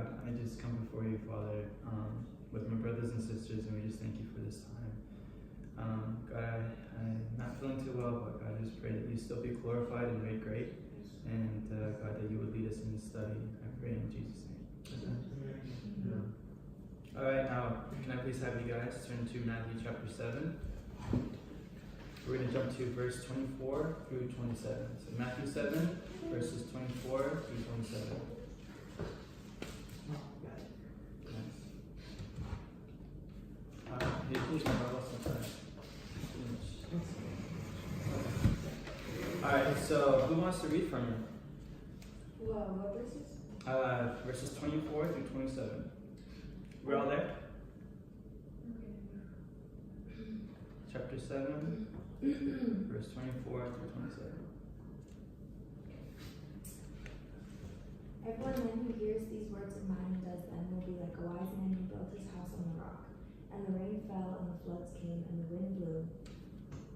God, I just come before you, Father, with my brothers and sisters, and we just thank you for this time. God, I'm not feeling too well, but God, I just pray that you still be glorified and made great, and God, that you would lead us in this study. I pray in Jesus' name. Amen. All right, now, can I please have you guys turn to Matthew chapter 7? We're going to jump to verse 24 through 27. So Matthew 7, verses 24 through 27. Hey, please, my Bible sometimes. Alright, so who wants to read from you? Well, what verses? Verses 24 through 27. We're all there? Okay. Chapter 7, verse 24 through 27. Everyone then who hears these words of mine and does them will be like a wise man who built his house on the rock. And the rain fell, and the floods came, and the wind blew,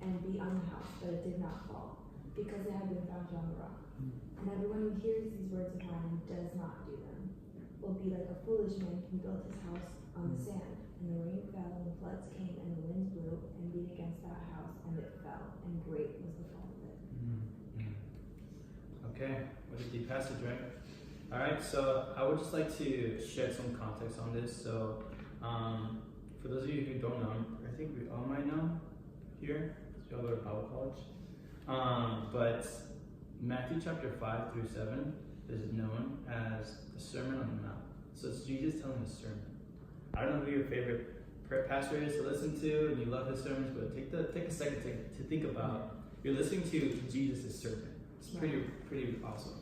and beat on the house, but it did not fall, because it had been founded on the rock. And everyone who hears these words of mine and does not do them will be like a foolish man who built his house on the sand. And the rain fell, and the floods came, and the winds blew, and beat against that house, and it fell, and great was the fall of it. Okay, what a deep passage, right? Alright, so I would just like to shed some context on this. So, for those of you who don't know, I think we all might know here, because we all go to Bible college. But Matthew chapter 5 through 7 is known as the Sermon on the Mount. So it's Jesus telling a sermon. I don't know who your favorite pastor is to listen to, and you love his sermons, but take a second to think about you're listening to Jesus' sermon. It's pretty awesome.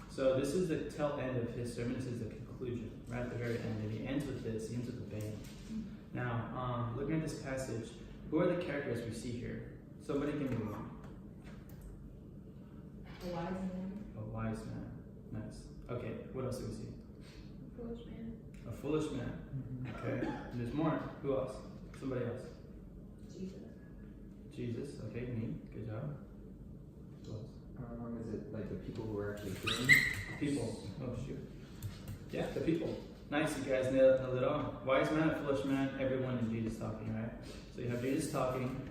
So this is the tail end of his sermon. This is the conclusion, right at the very end, and he ends with this. He ends with a bang. Now, looking at this passage, who are the characters we see here? Somebody give me one. A wise man. A wise man. Nice. Okay, what else do we see? A foolish man. A foolish man. Okay. And there's more. Who else? Somebody else. Jesus. Okay, me. Good job. Who else? Is it like the people who are actually doing? People. Oh shoot. Yeah, the people. Nice, you guys nailed it on. Wise man, foolish man, everyone is Jesus talking, right? So you have Jesus talking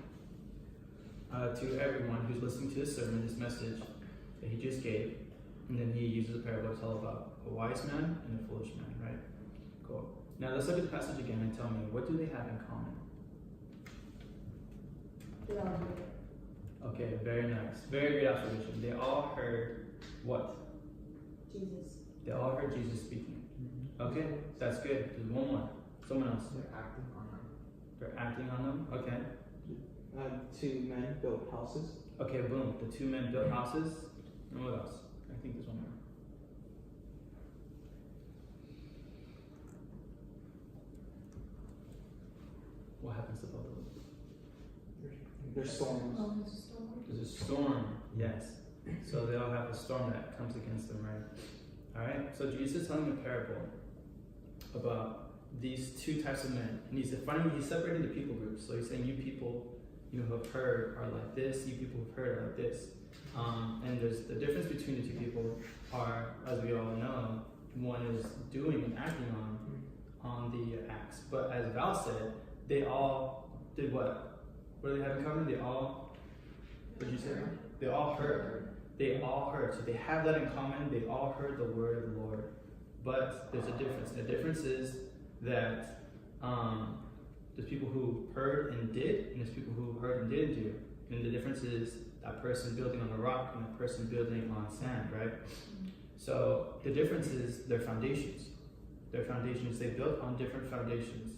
to everyone who's listening to this sermon, this message that he just gave, and then he uses a parable to tell about a wise man and a foolish man, right? Cool. Now let's look at the passage again and tell me, what do they have in common? They all heard it. Okay, very nice. Very great observation. They all heard what? Jesus. They all heard Jesus speaking. Okay, that's good. There's one more. Someone else. They're acting on them. They're acting on them. Okay. Two men built houses. Okay, boom. The two men built houses. And what else? I think there's one more. What happens to both of them? There's storms. Oh, there's a storm. There's a storm. Yes. So they all have a storm that comes against them, right? Alright, so Jesus is telling a parable about these two types of men. And he's separating the people groups. So he's saying, you people, who have heard are like this, you people who've heard are like this. And there's the difference between the two people are, as we all know, one is doing and acting on the acts. But as Val said, they all did what? What do they have in common? They all, what did you say? They all heard. They all heard. So they have that in common. They all heard the word of the Lord. But there's a difference. The difference is that there's people who heard and did, and there's people who heard and didn't do. And the difference is that person building on the rock and that person building on sand, right? So the difference is their foundations. Their foundations, they built on different foundations.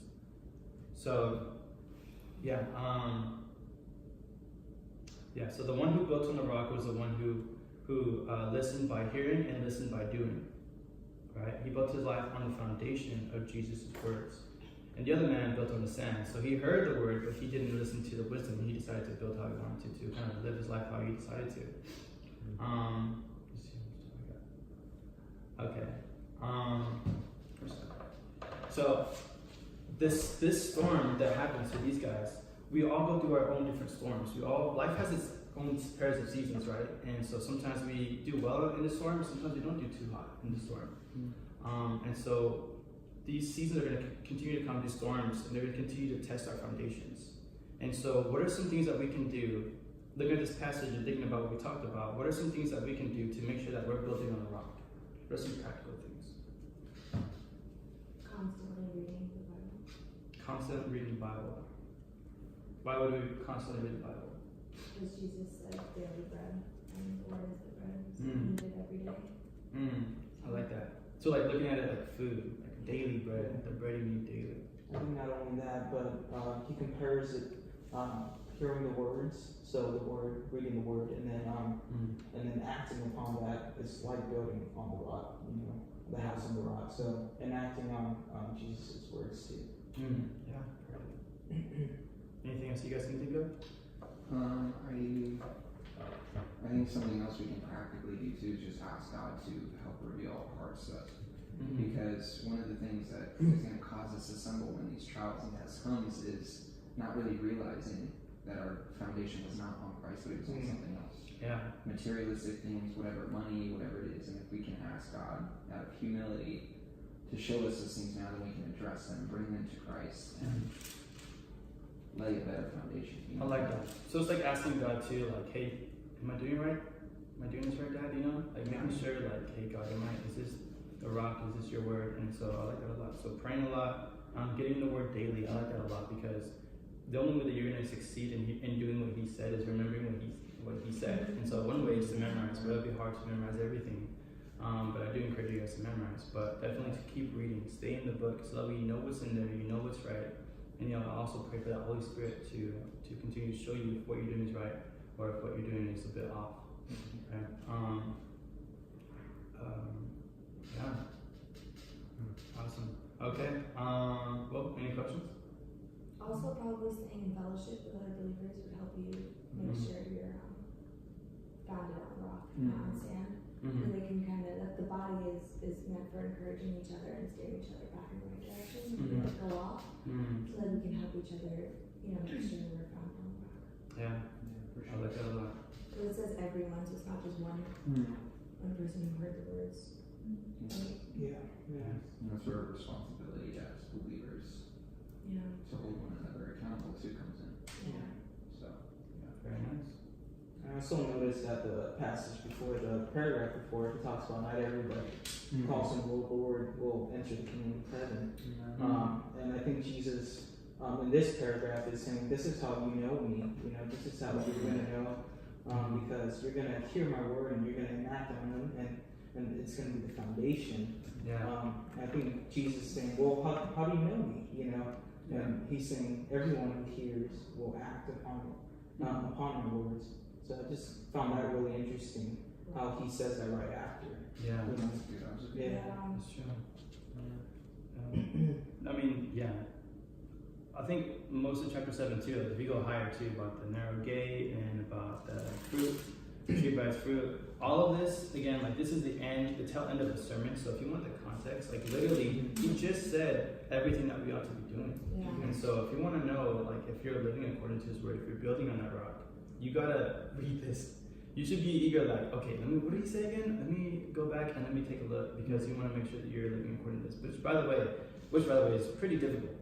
So, yeah. So the one who built on the rock was the one who listened by hearing and listened by doing, right? He built his life on the foundation of Jesus' words. And the other man built on the sand. So he heard the word, but he didn't listen to the wisdom. He decided to build how he wanted to kind of live his life how he decided to. Okay. So this storm that happens to these guys, we all go through our own different storms. Life has its only pairs of seasons, right? And so sometimes we do well in the storm, sometimes we don't do too hot in the storm. And so these seasons are going to continue to come, these storms, and they're going to continue to test our foundations. And so what are some things that we can do? Looking at this passage and thinking about what we talked about, what are some things that we can do to make sure that we're building on the rock? What are some practical things? Constantly reading the Bible. Constant reading the Bible. Why would we constantly read the Bible? Because Jesus said daily bread, and the word is the bread. So Mm. we need it every day. I like that. So like looking at it like food, like daily bread, the bread you need daily. I think not only that, but he compares it hearing the words, so the word, reading the word, and then acting upon that. It's like building on the rock, the house on the rock. So enacting on Jesus' words too. Yeah. Anything else you guys can think of? I think something else we can practically do too is just ask God to help reveal our hearts to us. Because one of the things that is going to cause us to stumble when these trials and tests comes is not really realizing that our foundation was not on Christ, but it was on something else. Yeah. Materialistic things, whatever, money, whatever it is. And if we can ask God out of humility to show us those things now, then we can address them, bring them to Christ, and lay a better foundation. I like that. So it's like asking God too, like, hey, am I doing it right? Am I doing this right, Dad? Like making sure, like, hey, God, is this the rock? Is this your word? And so I like that a lot. So praying a lot, getting the word daily. I like that a lot because the only way that you're going to succeed in doing what He said is remembering what He said. And so one way is to memorize, but it'll be hard to memorize everything. But I do encourage you guys to memorize. But definitely to keep reading, stay in the book so that we know what's in there, you know what's right. And I also pray for the Holy Spirit to continue to show you if what you're doing is right or if what you're doing is a bit off. Okay? Yeah. Awesome. Okay. Well, any questions? Also, probably staying in fellowship with other believers would help you make sure you're founded on rock, not on sand. And they can kind of, the body is meant for encouraging each other and steering each other back in the right direction. We don't go off, so that we can help each other, make sure we're founded on rock. Yeah. For I like that a lot. So it says everyone, so it's not just one person who heard the words. Right? Yeah. And that's where responsibility as believers Yeah. to hold one another accountable to comes in. Yeah. So, Very nice. I also noticed that the passage before, the paragraph before, it talks about not everybody calls him Lord will enter the kingdom of heaven. And I think Jesus, in this paragraph, is saying, this is how you know me. This is how you're going to know, because you're going to hear my word and you're going to enact on them, and it's going to be the foundation. Yeah. I think Jesus is saying, well, how do you know me? And he's saying, everyone who hears will act upon my words. So I just found that really interesting, how he says that right after. Yeah. that's good. That was a good. That's true. I mean, yeah. I think most of chapter 7 too, like if you go higher too, about the narrow gate and about the fruit, the tree bears fruit. All of this, again, like this is the tail end of the sermon. So if you want the context, like literally, he just said everything that we ought to be doing. Yeah. And so if you want to know, like if you're living according to His word, if you're building on that rock, you gotta read this. You should be eager, like, okay, what did he say again? Let me go back and let me take a look because you want to make sure that you're living according to this. Which, by the way, is pretty difficult.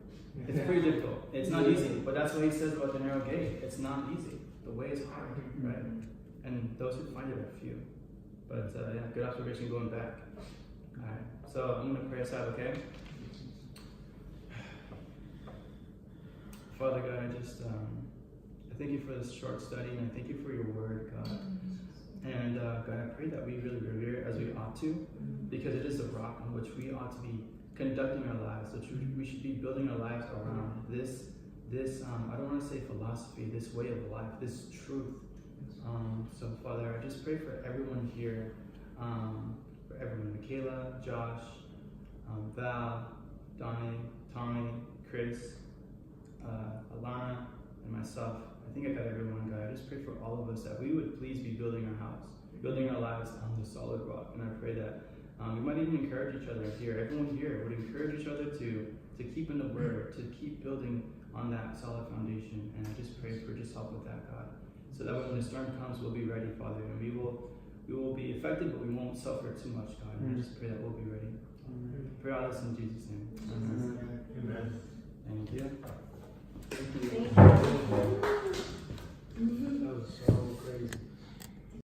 It's pretty difficult. It's not easy, but that's what he says about the narrow gate. It's not easy. The way is hard, right? And those who find it are few. But yeah, good observation going back. All right, so I'm gonna pray us out, okay? Father God, I thank you for this short study, and I thank you for your word, God. And God, I pray that we really revere it as we ought to, because it is the rock on which we ought to be conducting our lives. So we should be building our lives around this I don't want to say philosophy, this way of life, this truth. So Father, I just pray for everyone here, for everyone, Michaela, Josh, Val, Donnie, Tommy, Chris, Alana, and myself. I think I got everyone, God. I just pray for all of us that we would please be building our house, building our lives on the solid rock. And I pray that we might even encourage each other here. Everyone here would encourage each other to keep in the Word, to keep building on that solid foundation. And I just pray for just help with that, God. so that when the storm comes, we'll be ready, Father, and we will be affected, but we won't suffer too much, God. And I just pray that we'll be ready. Pray all this in Jesus' name. Amen. Amen. Thank you. Thank you. Thank you.